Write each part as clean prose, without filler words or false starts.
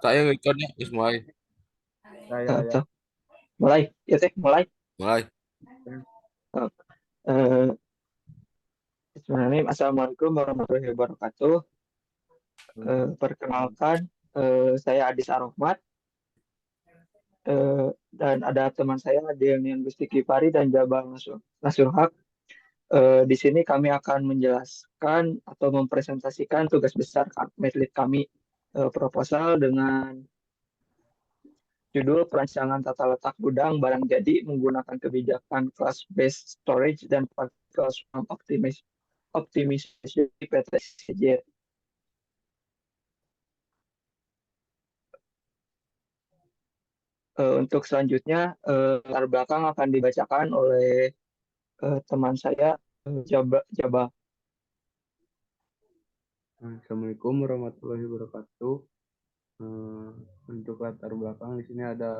Saya recordnya, mulai. Ya, ya, ya. Tuh, mulai, ya teh, mulai. Mulai. Eh, eh, Bismillahirrahmanirrahim. Assalamualaikum warahmatullahi wabarakatuh. Perkenalkan, saya Adis Arahmat, dan ada teman saya Demian Gusti Kifari dan Jabal Nasurhak. Di sini kami akan menjelaskan atau mempresentasikan tugas besar Medlit kami, proposal dengan judul perancangan tata letak gudang barang jadi menggunakan kebijakan class based storage dan particle swarm optimization PTCJ. Untuk selanjutnya, latar belakang akan dibacakan oleh teman saya, Jabal. Assalamualaikum warahmatullahi wabarakatuh. Eh, untuk latar belakang di sini ada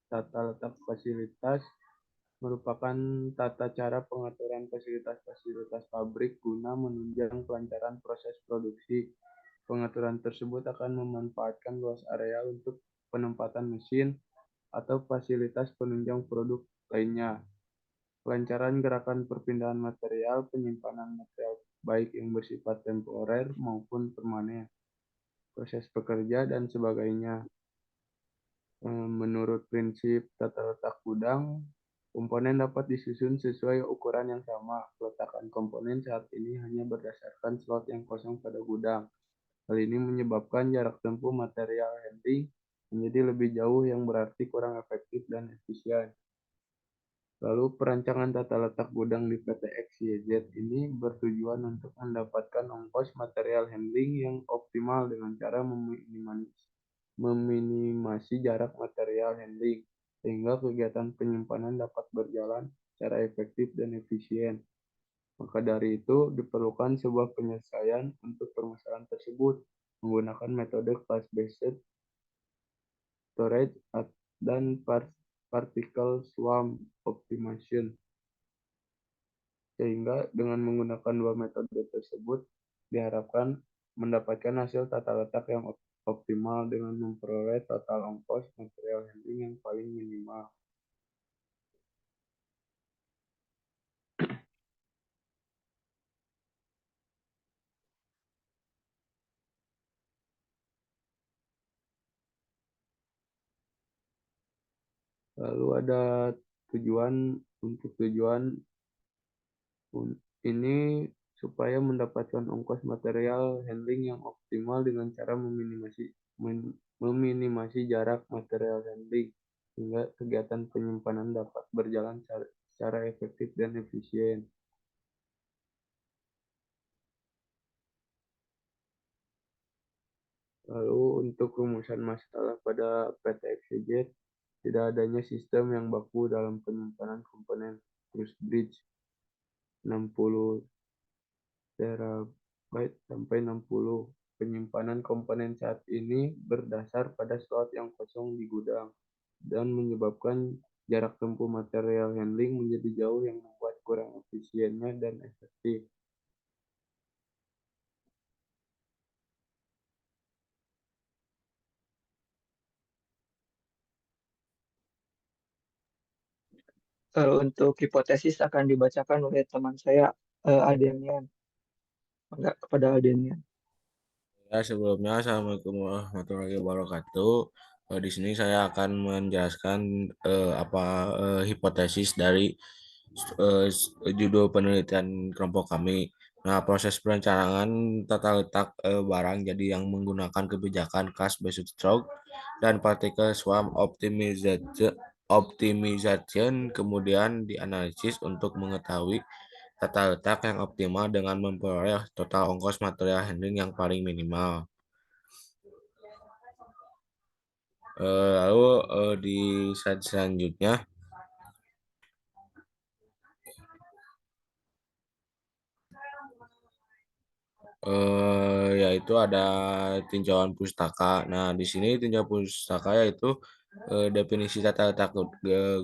tata letak fasilitas merupakan tata cara pengaturan fasilitas-fasilitas pabrik guna menunjang kelancaran proses produksi. Pengaturan tersebut akan memanfaatkan luas area untuk penempatan mesin atau fasilitas penunjang produk lainnya. Kelancaran gerakan perpindahan material, penyimpanan material baik yang bersifat temporer maupun permanen, proses pekerja, dan sebagainya. Menurut prinsip tata letak gudang, komponen dapat disusun sesuai ukuran yang sama. Peletakan komponen saat ini hanya berdasarkan slot yang kosong pada gudang. Hal ini menyebabkan jarak tempuh material handling menjadi lebih jauh yang berarti kurang efektif dan efisien. Lalu perancangan tata letak gudang di PT XYZ ini bertujuan untuk mendapatkan ongkos material handling yang optimal dengan cara meminimasi jarak material handling, sehingga kegiatan penyimpanan dapat berjalan secara efektif dan efisien. Maka dari itu, diperlukan sebuah penyelesaian untuk permasalahan tersebut menggunakan metode class-based storage dan particle swarm optimization. Sehingga dengan menggunakan dua metode tersebut diharapkan mendapatkan hasil tata letak yang optimal dengan memperoleh total ongkos material handling yang paling minimal. Lalu ada tujuan ini supaya mendapatkan ongkos material handling yang optimal dengan cara meminimasi jarak material handling sehingga kegiatan penyimpanan dapat berjalan secara efektif dan efisien. Lalu untuk rumusan masalah pada PT XYZ, tidak adanya sistem yang baku dalam penyimpanan komponen Cruise Bridge 60 terabyte sampai 60. Penyimpanan komponen saat ini berdasar pada slot yang kosong di gudang dan menyebabkan jarak tempuh material handling menjadi jauh yang membuat kurang efisiennya dan efektif. Untuk hipotesis akan dibacakan oleh teman saya, Ademian. Enggak, kepada Ademian. Ya, sebelumnya Assalamualaikum warahmatullahi wabarakatuh. Di sini saya akan menjelaskan apa hipotesis dari judul penelitian kelompok kami. Nah, proses perencanaan tata letak barang jadi yang menggunakan kebijakan class based stroke dan particle swarm optimization kemudian dianalisis untuk mengetahui tata letak yang optimal dengan memperoleh total ongkos material handling yang paling minimal. Lalu di slide selanjutnya, yaitu ada tinjauan pustaka. Nah, di sini tinjauan pustaka yaitu Definisi tata letak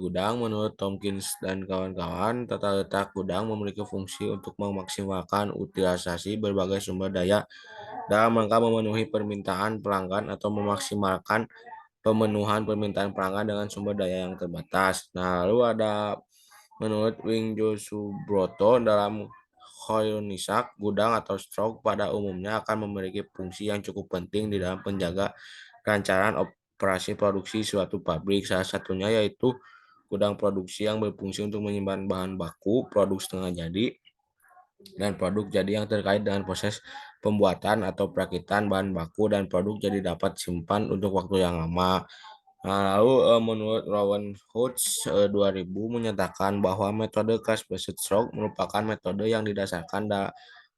gudang menurut Tompkins dan kawan-kawan, tata letak gudang memiliki fungsi untuk memaksimalkan utilisasi berbagai sumber daya dalam rangka memenuhi permintaan pelanggan atau memaksimalkan pemenuhan permintaan pelanggan dengan sumber daya yang terbatas. Nah, lalu ada menurut Wingjo Subroto dalam Hoyonisak, gudang atau stroke pada umumnya akan memiliki fungsi yang cukup penting di dalam penjaga kelancaran operasi produksi suatu pabrik. Salah satunya yaitu gudang produksi yang berfungsi untuk menyimpan bahan baku, produk setengah jadi, dan produk jadi yang terkait dengan proses pembuatan atau perakitan bahan baku dan produk jadi dapat simpan untuk waktu yang lama. Nah, lalu menurut Rowan Hoods 2000 menyatakan bahwa metode class-based stroke merupakan metode yang didasarkan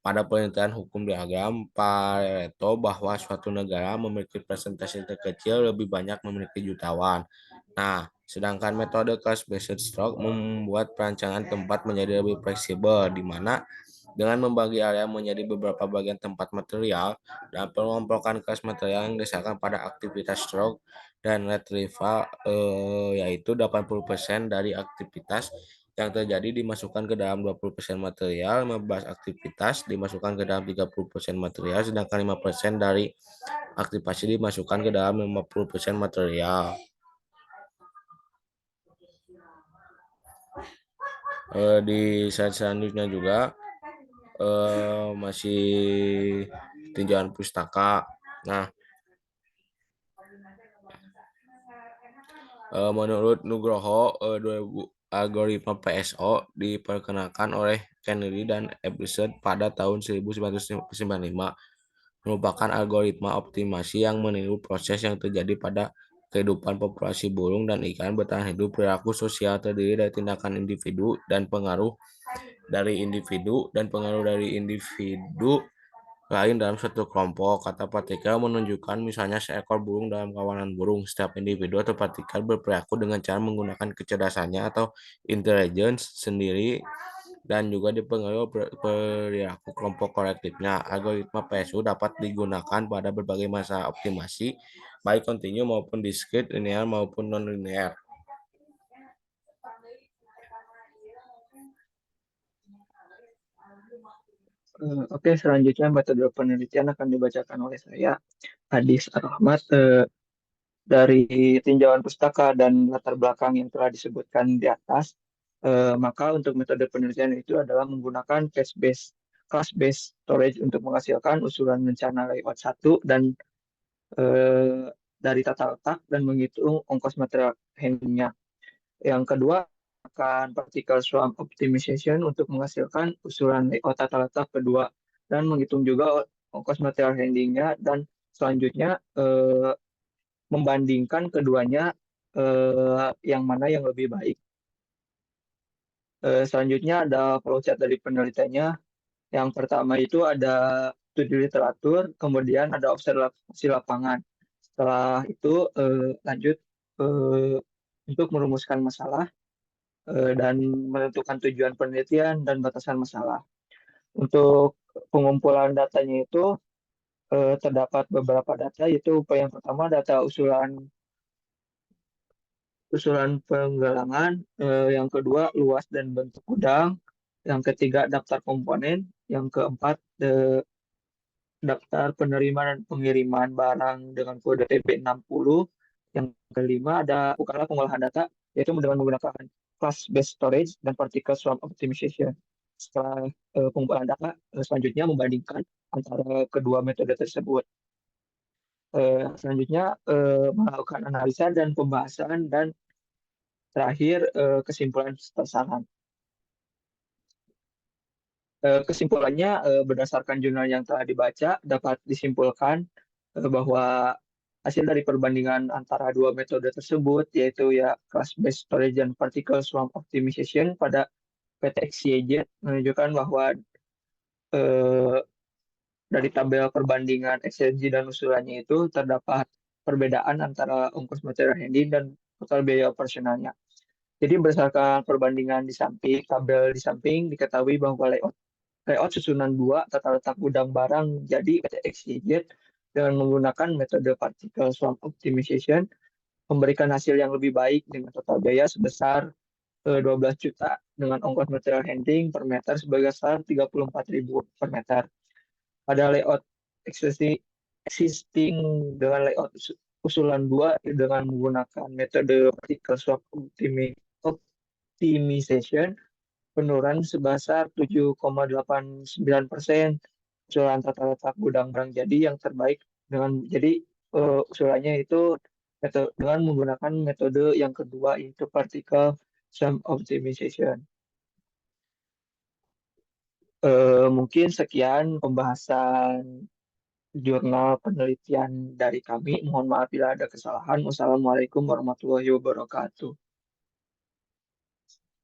pada penelitian hukum diagram Pareto bahwa suatu negara memiliki persentase terkecil lebih banyak memiliki jutawan. Nah, sedangkan metode class-based stroke membuat perancangan tempat menjadi lebih fleksibel, di mana dengan membagi area menjadi beberapa bagian tempat material dan pengelompokan kelas material yang didasarkan pada aktivitas stroke dan retrieval, yaitu 80% dari aktivitas yang terjadi dimasukkan ke dalam 20% material, 15 aktivitas dimasukkan ke dalam 30% material, sedangkan 5% dari aktivasi dimasukkan ke dalam 50% material. Di slide selanjutnya juga masih tinjauan pustaka. Nah, menurut Nugroho 2000 algoritma PSO diperkenalkan oleh Kennedy dan Ebbinghaus pada tahun 1995, merupakan algoritma optimasi yang meniru proses yang terjadi pada kehidupan populasi burung dan ikan bertahan hidup. Perilaku sosial terdiri dari tindakan individu dan pengaruh dari individu lain dalam satu kelompok. Kata partikel menunjukkan misalnya seekor burung dalam kawanan burung. Setiap individu atau partikel berperilaku dengan cara menggunakan kecerdasannya atau intelligence sendiri dan juga dipengaruhi perilaku kelompok kolektifnya. Algoritma PSU dapat digunakan pada berbagai masalah optimasi, baik kontinu maupun diskrit, linear maupun non-linear. Oke, selanjutnya metode penelitian akan dibacakan oleh saya, Hadis Ar-Rahmat, dari tinjauan pustaka dan latar belakang yang telah disebutkan di atas. Maka untuk metode penelitian itu adalah menggunakan class-based storage untuk menghasilkan usulan rencana layout 1 dan dari tata letak dan menghitung ongkos material handlingnya. Yang kedua, akan particle swarm optimization untuk menghasilkan usulan layout tata letak kedua dan menghitung juga ongkos material handlingnya, dan selanjutnya membandingkan keduanya yang mana yang lebih baik. Selanjutnya ada flowchart dari penelitiannya. Yang pertama itu ada studi literatur, kemudian ada observasi lapangan. Setelah itu lanjut untuk merumuskan masalah dan menentukan tujuan penelitian dan batasan masalah. Untuk pengumpulan datanya itu terdapat beberapa data, yaitu yang pertama data usulan penggalangan, yang kedua luas dan bentuk gudang, yang ketiga daftar komponen, yang keempat daftar penerima dan pengiriman barang dengan kode TB60, yang kelima ada bukanlah pengolahan data, yaitu dengan menggunakan class-based storage dan particle swarm optimization. Setelah pengumpulan data, selanjutnya membandingkan antara kedua metode tersebut. Selanjutnya melakukan analisa dan pembahasan, dan terakhir kesimpulan saran. Kesimpulannya, berdasarkan jurnal yang telah dibaca, dapat disimpulkan bahwa hasil dari perbandingan antara dua metode tersebut, yaitu ya class-based storage dan particle swarm optimization pada PTXYZ, menunjukkan bahwa dari tabel perbandingan XYZ dan usulannya itu terdapat perbedaan antara ongkos material handling dan total biaya operasionalnya. Jadi berdasarkan perbandingan di samping, tabel di samping, diketahui bahwa layout susunan 2 tata letak gudang barang jadi PTXYZ dengan menggunakan metode particle swarm optimization memberikan hasil yang lebih baik dengan total biaya sebesar 12 juta dengan ongkos material handling per meter sebesar 34.000 per meter. Pada layout existing dengan layout usulan 2 dengan menggunakan metode particle swap optimization, penurunan sebesar 7,89%. Usulan tata letak gudang barang jadi yang terbaik usulannya itu dengan menggunakan metode yang kedua yaitu particle swap optimization. Mungkin sekian pembahasan jurnal penelitian dari kami. Mohon maaf bila ada kesalahan. Wassalamualaikum warahmatullahi wabarakatuh.